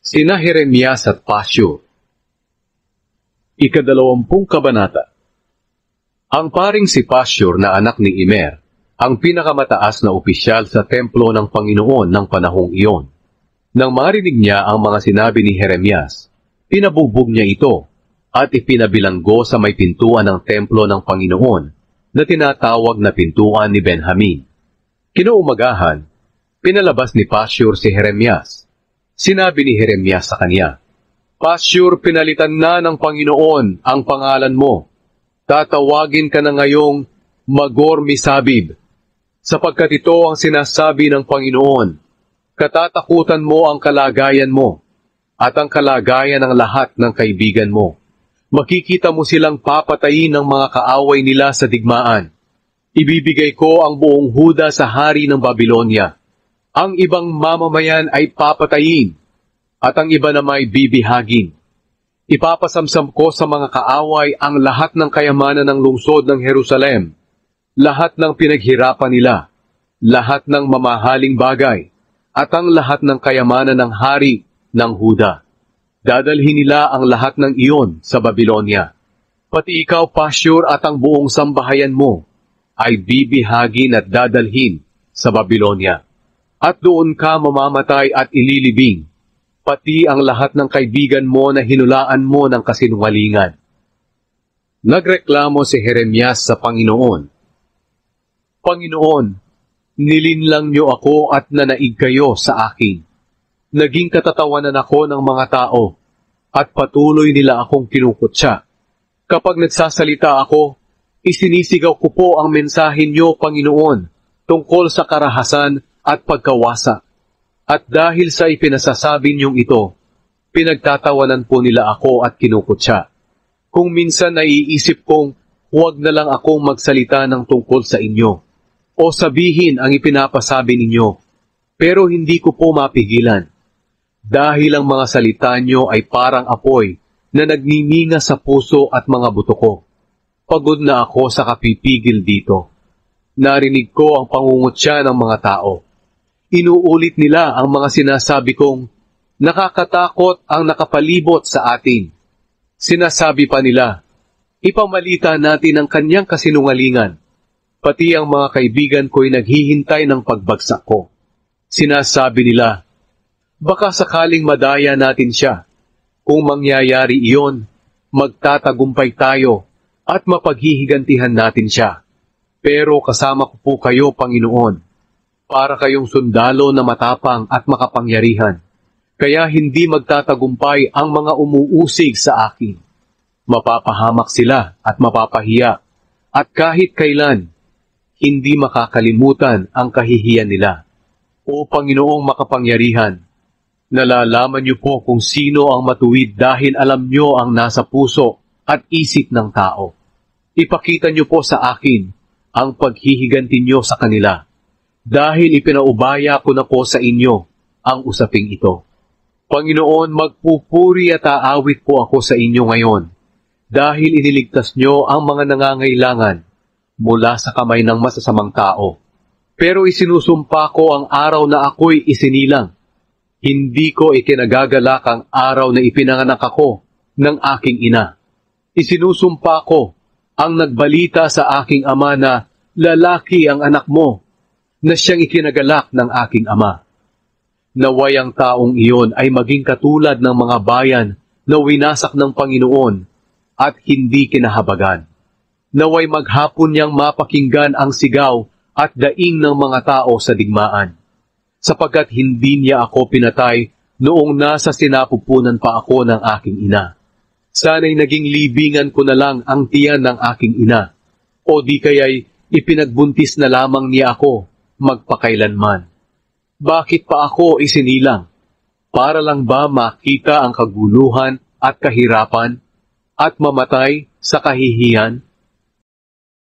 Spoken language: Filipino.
Sina Jeremias at Pashur. Ikadalawampung kabanata. Ang paring si Pashur na anak ni Immer, ang pinakamataas na opisyal sa templo ng Panginoon ng panahong iyon. Nang marinig niya ang mga sinabi ni Jeremias, pinabugbog niya ito at ipinabilanggo sa may pintuan ng templo ng Panginoon na tinatawag na pintuan ni Benjamin. Kinuumagahan, pinalabas ni Pashur si Jeremias. Sinabi ni Jeremias sa kanya, Pashur, pinalitan na ng Panginoon ang pangalan mo. Tatawagin ka na ngayong Magor-Misabib, sapagkat ito ang sinasabi ng Panginoon. Katatakutan mo ang kalagayan mo at ang kalagayan ng lahat ng kaibigan mo. Makikita mo silang papatayin ng mga kaaway nila sa digmaan. Ibibigay ko ang buong Huda sa hari ng Babylonia. Ang ibang mamamayan ay papatayin, at ang iba naman ay bibihagin. Ipapasamsam ko sa mga kaaway ang lahat ng kayamanan ng lungsod ng Jerusalem, lahat ng pinaghirapan nila, lahat ng mamahaling bagay, at ang lahat ng kayamanan ng hari ng Huda. Dadalhin nila ang lahat ng iyon sa Babylonia. Pati ikaw, Pashur, at ang buong sambahayan mo ay bibihagin at dadalhin sa Babylonia. At doon ka mamamatay at ililibing, pati ang lahat ng kaibigan mo na hinulaan mo ng kasinungalingan. Nagreklamo si Jeremias sa Panginoon. Panginoon, nilinlang niyo ako at nanaig kayo sa akin. Naging katatawanan ako ng mga tao, at patuloy nila akong kinukutya. Kapag nagsasalita ako, isinisigaw ko po ang mensahe niyo, Panginoon, tungkol sa karahasan at pagkawasa. At dahil sa ipinasasabi niyong ito, pinagtatawanan po nila ako at kinukutya. Kung minsan naiisip kong huwag na lang akong magsalita ng tungkol sa inyo, o sabihin ang ipinapasabi ninyo, pero hindi ko po mapigilan. Dahil ang mga salita niyo ay parang apoy na nagnininga sa puso at mga buto ko. Pagod na ako sa kapipigil dito. Narinig ko ang pangungutya ng mga tao. Inuulit nila ang mga sinasabi kong, nakakatakot ang nakapalibot sa atin. Sinasabi pa nila, ipamalita natin ang kanyang kasinungalingan. Pati ang mga kaibigan ko'y naghihintay ng pagbagsak ko. Sinasabi nila, baka sakaling madaya natin siya. Kung mangyayari iyon, magtatagumpay tayo at mapaghihigantihan natin siya. Pero kasama ko po kayo, Panginoon, para kayong sundalo na matapang at makapangyarihan. Kaya hindi magtatagumpay ang mga umuusig sa akin. Mapapahamak sila at mapapahiya, at kahit kailan, hindi makakalimutan ang kahihiyan nila. O Panginoong makapangyarihan, nalalaman niyo po kung sino ang matuwid dahil alam niyo ang nasa puso at isip ng tao. Ipakita niyo po sa akin ang paghihiganti niyo sa kanila. Dahil ipinaubaya ko na po sa inyo ang usaping ito. Panginoon, magpupuri at aawit po ako sa inyo ngayon, dahil iniligtas niyo ang mga nangangailangan mula sa kamay ng masasamang tao. Pero isinusumpa ko ang araw na ako'y isinilang. Hindi ko ikinagagalak ang araw na ipinanganak ako ng aking ina. Isinusumpa ko ang nagbalita sa aking ama na lalaki ang anak mo, na siyang ikinagalak ng aking ama. Naway ang taong iyon ay maging katulad ng mga bayan na winasak ng Panginoon at hindi kinahabagan. Naway maghapon niyang mapakinggan ang sigaw at daing ng mga tao sa digmaan, sapagkat hindi niya ako pinatay noong nasa sinapupunan pa ako ng aking ina. Sana'y naging libingan ko na lang ang tiyan ng aking ina, o di kaya'y ipinagbuntis na lamang niya ako magpakailanman. Bakit pa ako isinilang? Para lang ba makita ang kaguluhan at kahirapan at mamatay sa kahihiyan?